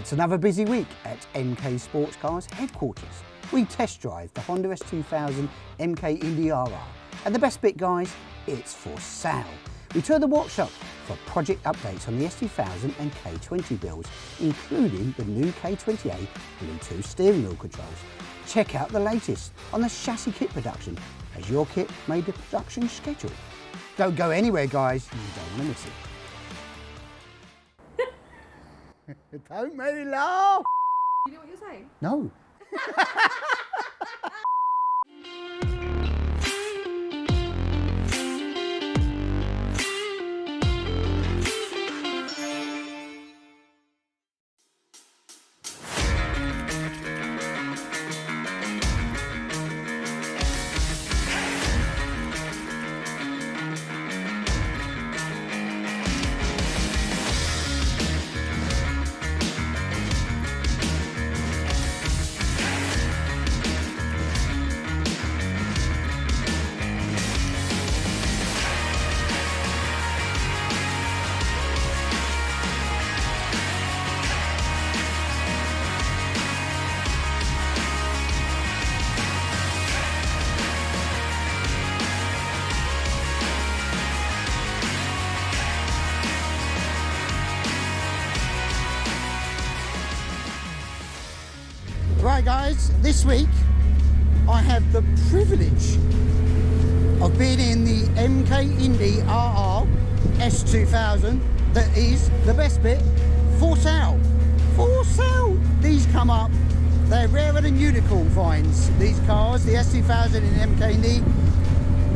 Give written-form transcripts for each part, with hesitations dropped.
It's another busy week at MK Sportscars headquarters. We test drive the Honda S2000 MK Indy RR, and the best bit, guys, it's for sale. We tour the workshop for project updates on the S2000 and K20 builds, including the new K20A Bluetooth steering wheel controls. Check out the latest on the chassis kit production, as your kit made the production schedule. Don't go anywhere, guys, you don't want to miss it. Don't make me laugh! You know what you're saying? No. Right guys, this week I have the privilege of being in the MK Indy RR S2000 that is, the best bit, for sale. For sale! These come up, they're rarer than unicorn finds, these cars, the S2000 and MK Indy.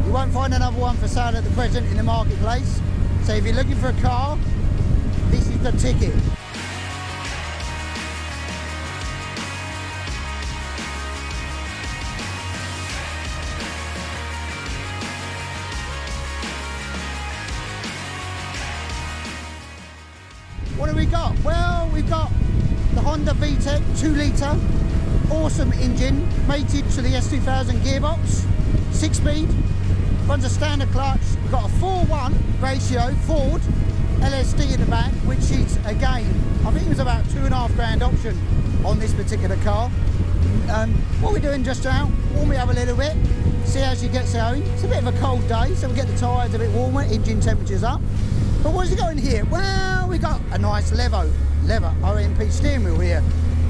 You won't find another one for sale at the present in the marketplace. So if you're looking for a car, this is the ticket. What have we got? Well, we've got the Honda VTEC 2 litre, awesome engine, mated to the S2000 gearbox, 6-speed, runs a standard clutch. We've got a 4:1 ratio Ford LSD in the back, which is, again, I think it was about £2,500 option on this particular car. What we're doing just now, warm it up a little bit, see how she gets going. It's a bit of a cold day, so we get the tyres a bit warmer, engine temperature's up. But what's it got in here? Well, we got a nice leather OMP steering wheel here.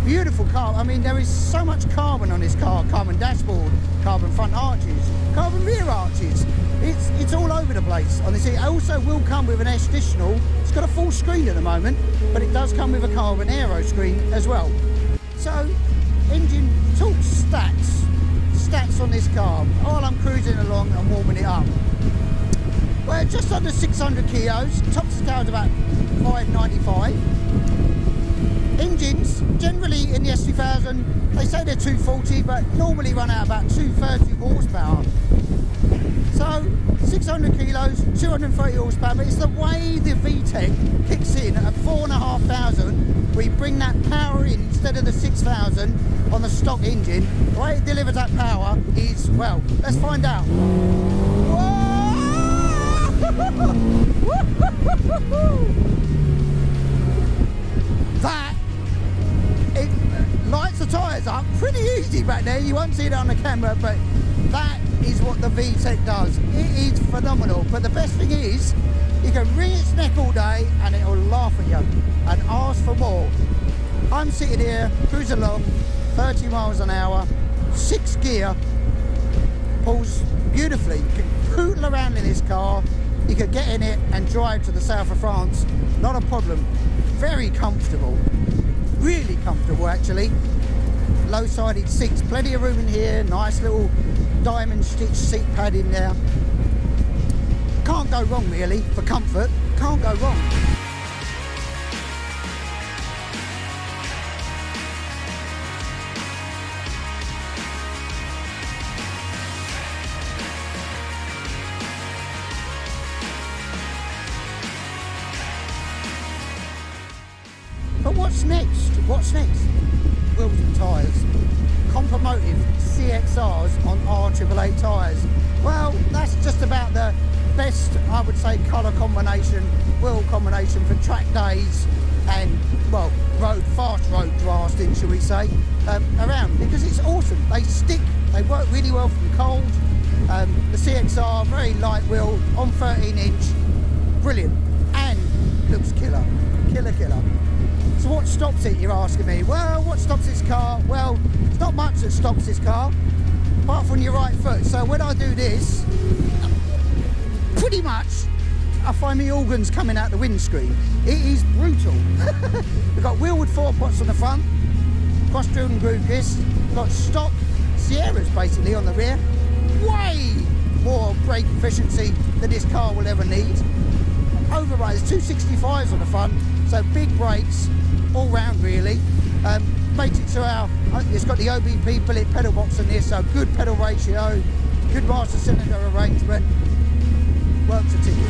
Beautiful car. I mean, there is so much carbon on this car. Carbon dashboard, carbon front arches, carbon rear arches. It's all over the place on this. It also will come with an additional, it's got a full screen at the moment, but it does come with a carbon aero screen as well. So, engine talk stats on this car. While I'm cruising along and warming it up. Well, just under 600 kilos, top to scale is about 595. Engines, generally in the S2000, they say they're 240, but normally run out about 230 horsepower. So, 600 kilos, 230 horsepower, but it's the way the VTEC kicks in at 4,500, we bring that power in instead of the 6,000 on the stock engine. The way it delivers that power is, well, let's find out. Whoa! That, it lights the tyres up pretty easy back there. You won't see it on the camera, but that is what the VTEC does. It is phenomenal. But the best thing is, you can wring its neck all day and it'll laugh at you and ask for more. I'm sitting here, cruising along, 30 miles an hour, 6 gear, pulls beautifully. You can poodle around in this car. You could get in it and drive to the south of France, not a problem. Very comfortable, really comfortable actually. Low-sided seats, plenty of room in here, nice little diamond stitched seat pad in there. Can't go wrong really, for comfort, can't go wrong. But what's next? What's next? Wheels and tyres. Compromotive CXRs on R888 tyres. Well, that's just about the best, I would say, colour combination wheel combination for track days and, well, fast road drafting, shall we say, around, because it's awesome. They stick, they work really well from cold. The CXR, very light wheel, on 13-inch, brilliant, and looks killer, killer. So what stops it, you're asking me? Well, what stops this car? Well, it's not much that stops this car, apart from your right foot. So when I do this, pretty much, I find my organs coming out the windscreen. It is brutal. We've got wheelwood 4-pots on the front, cross-drilled and groove discs. We've got stock Sierras basically on the rear. Way more brake efficiency than this car will ever need. Overrides, 265s on the front, so big brakes all round really. Makes it so it's got the OBP billet pedal box on this, so good pedal ratio, good master cylinder arrangement, works a ticket.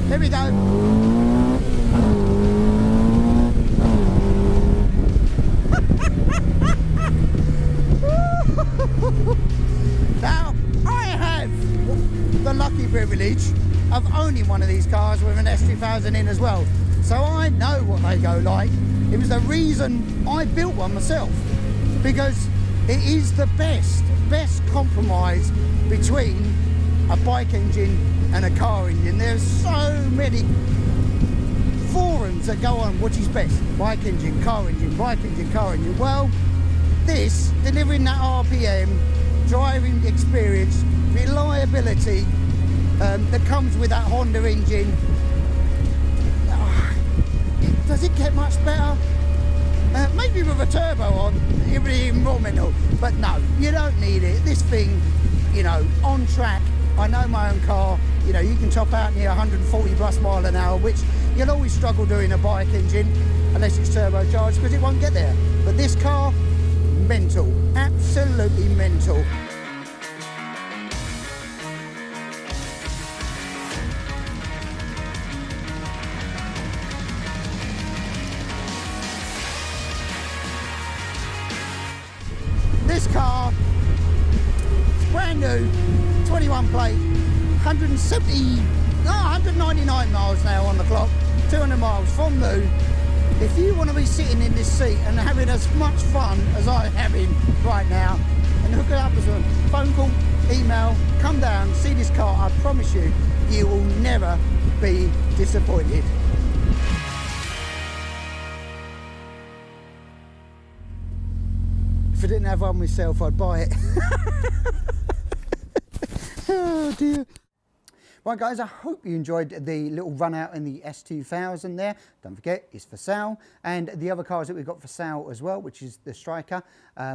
Here we go. Now, I have the lucky privilege of owning one of these cars with an S2000 in as well. So I know what they go like. It was the reason I built one myself, because it is the best compromise between a bike engine and a car engine. There's so many forums that go on what is best, bike engine, car engine, bike engine, car engine. Well, this, delivering that RPM, driving experience, reliability that comes with that Honda engine, does it get much better? Maybe with a turbo on, it would be even more mental, but no, you don't need it. This thing, you know, on track, I know my own car, you know, you can top out near 140 plus mile an hour, which you'll always struggle doing a bike engine unless it's turbocharged, because it won't get there. But this car, mental, absolutely mental. This car, brand new, 21 plate, 199 miles now on the clock, 200 miles from new. If you want to be sitting in this seat and having as much fun as I'm having right now, and hook it up as a phone call, email, come down, see this car, I promise you, you will never be disappointed. If I didn't have one myself, I'd buy it. Oh dear. Right guys, I hope you enjoyed the little run out in the S2000 there. Don't forget, it's for sale. And the other cars that we've got for sale as well, which is the Striker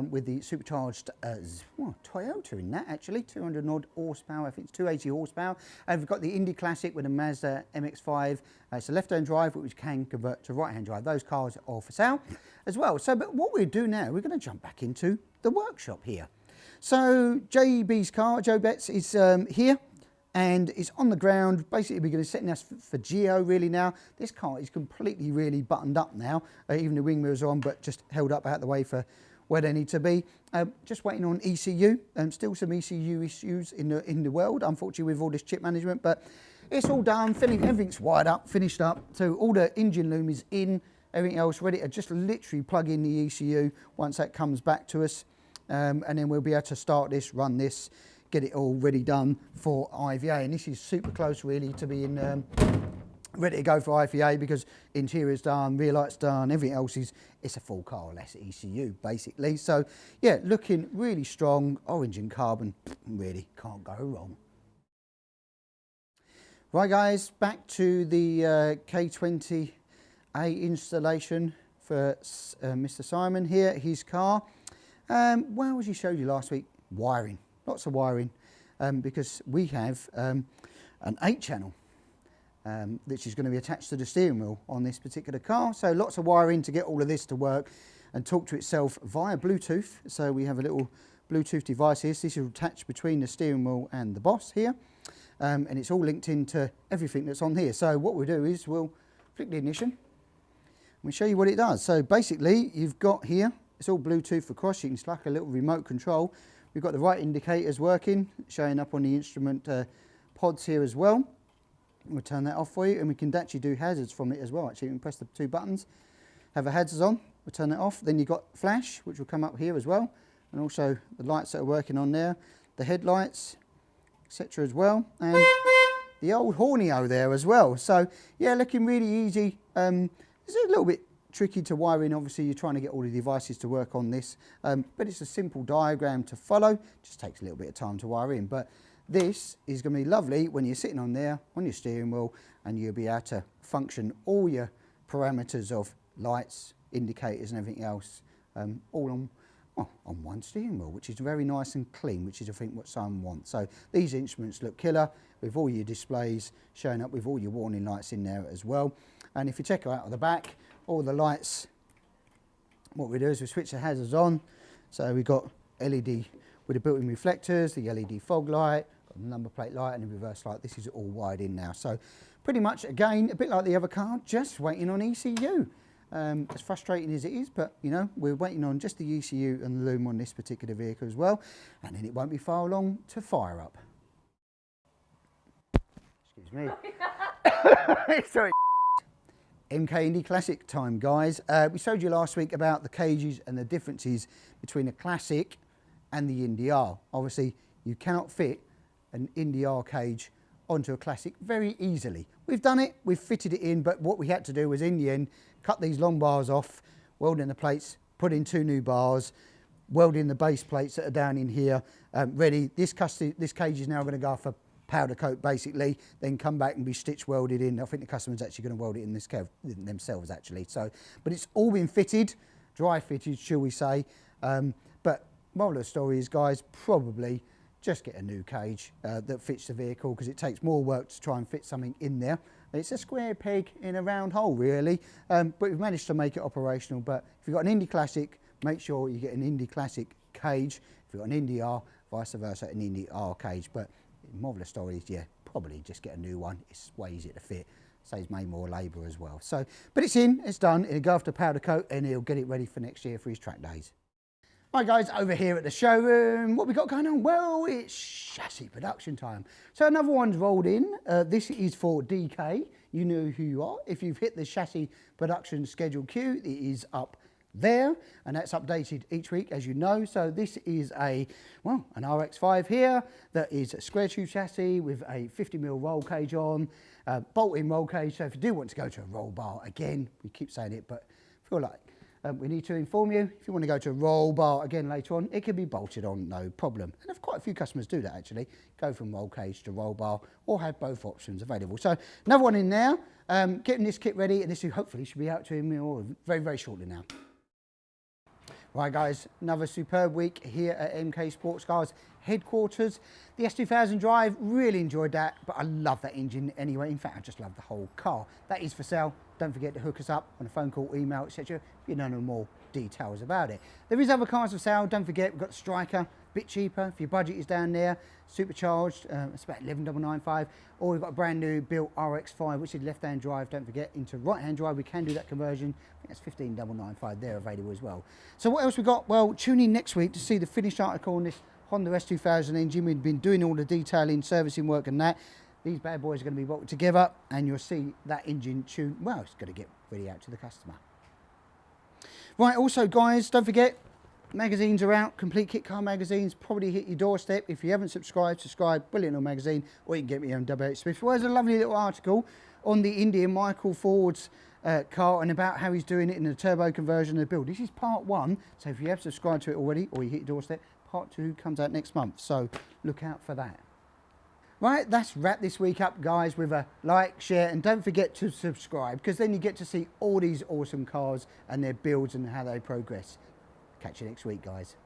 with the supercharged Toyota in that actually, 200 odd horsepower, I think it's 280 horsepower. And we've got the Indy Classic with a Mazda MX-5. It's a left-hand drive, which can convert to right-hand drive. Those cars are all for sale as well. So, but what we'll do now, we're going to jump back into the workshop here. So JB's car, Joe Betts, is here. And it's on the ground. Basically, we're going to set us for Geo really now. This car is completely really buttoned up now. Even the wing mirrors are on, but just held up out the way for where they need to be. Just waiting on ECU. Still some ECU issues in the world, unfortunately, with all this chip management. But it's all done. Everything's wired up, finished up. So all the engine loom is in. Everything else ready to just literally plug in the ECU once that comes back to us. And then we'll be able to start this, run this, get it all ready done for IVA. And this is super close really to being ready to go for IVA, because interior's done, rear light's done, everything else is, it's a full car less ECU basically. So yeah, looking really strong, orange and carbon, really can't go wrong. Right guys, back to the K20A installation for Mr. Simon here, his car. Well, as he showed you last week, wiring. Lots of wiring, because we have an 8-channel which is going to be attached to the steering wheel on this particular car. So lots of wiring to get all of this to work and talk to itself via Bluetooth. So we have a little Bluetooth device here. So this is attached between the steering wheel and the boss here, and it's all linked into everything that's on here. So what we'll do is we'll flick the ignition. We'll show you what it does. So basically, you've got here, it's all Bluetooth across. You can slack a little remote control. We've got the right indicators working, showing up on the instrument pods here as well. We'll turn that off for you, and we can actually do hazards from it as well. Actually, you can press the 2 buttons, have a hazards on, we'll turn that off. Then you've got flash, which will come up here as well, and also the lights that are working on there, the headlights, etc. as well, and the old hornio there as well. So yeah, looking really easy. It's a little bit tricky to wire in. Obviously, you're trying to get all the devices to work on this, but it's a simple diagram to follow. Just takes a little bit of time to wire in, but this is going to be lovely when you're sitting on there on your steering wheel, and you'll be able to function all your parameters of lights, indicators and everything else all on one steering wheel, which is very nice and clean, which is I think what some want. So these instruments look killer with all your displays showing up with all your warning lights in there as well. And if you check out the back, all the lights, what we do is we switch the hazards on. So we've got LED with the built-in reflectors, the LED fog light, got the number plate light and the reverse light. This is all wired in now. So pretty much, again, a bit like the other car, just waiting on ECU. As frustrating as it is, but you know, we're waiting on just the ECU and the loom on this particular vehicle as well, and then it won't be far long to fire up. Excuse me. Sorry. MK Indy Classic time, guys. We showed you last week about the cages and the differences between a Classic and the Indy R. Obviously, you cannot fit an Indy R cage onto a Classic very easily. We've done it, we've fitted it in, but what we had to do was in the end cut these long bars off, weld in the plates, put in 2 new bars, weld in the base plates that are down in here, ready. This cage is now going to go for powder coat basically, then come back and be stitch welded in. I think the customer's actually going to weld it in this themselves actually. So, but it's all been fitted, dry fitted shall we say, but moral of the story is, guys, probably just get a new cage that fits the vehicle, because it takes more work to try and fit something in there. It's a square peg in a round hole really, but we've managed to make it operational. But if you've got an Indy Classic, make sure you get an Indy Classic cage. If you've got an Indy R, vice versa, an Indy R cage. But the moral of the story is, yeah, probably just get a new one. It's way easier to fit, saves way more labour as well. So, but it's in, it's done. It'll go after powder coat, and he'll get it ready for next year for his track days. Right guys, over here at the showroom, what we got going on? Well, it's chassis production time. So another one's rolled in. This is for DK. You know who you are. If you've hit the chassis production schedule queue, it is up there, and that's updated each week, as you know. So this is an RX-5 here that is a square tube chassis with a 50mm roll cage on, bolt-in roll cage. So if you do want to go to a roll bar, again, we keep saying it, but I feel like we need to inform you, if you want to go to a roll bar again later on, it can be bolted on, no problem. And if quite a few customers do that actually, go from roll cage to roll bar, or have both options available. So another one in now, getting this kit ready, and this hopefully should be out to him very, very shortly now. Right guys, another superb week here at MK Sportscars headquarters. The S2000 Drive, really enjoyed that, but I love that engine anyway. In fact, I just love the whole car. That is for sale. Don't forget to hook us up on a phone call, email, etc. if you know no more details about it. There is other cars for sale. Don't forget, we've got the Striker, a bit cheaper if your budget is down there. Supercharged, it's about 11,995. Or we've got a brand new built RX-5, which is left-hand drive. Don't forget, into right-hand drive, we can do that conversion. I think that's 15,995. They're available as well. So what else we got? Well, tune in next week to see the finished article on this Honda S2000 engine. We've been doing all the detailing, servicing work and that. These bad boys are going to be bolted together, and you'll see that engine tune. Well, it's going to get ready out to the customer. Right, also guys, don't forget, magazines are out. Complete Kit Car magazines probably hit your doorstep. If you haven't subscribed, subscribe. Brilliant little magazine, or you can get me on WH Smith. Well, there's a lovely little article on the Indy Michael Ford's car, and about how he's doing it in the turbo conversion of the build. This is part 1, so if you have subscribed to it already, or you hit your doorstep, part 2 comes out next month, so look out for that. Right, that's wrap this week up, guys, with a like, share, and don't forget to subscribe, because then you get to see all these awesome cars and their builds and how they progress. Catch you next week, guys.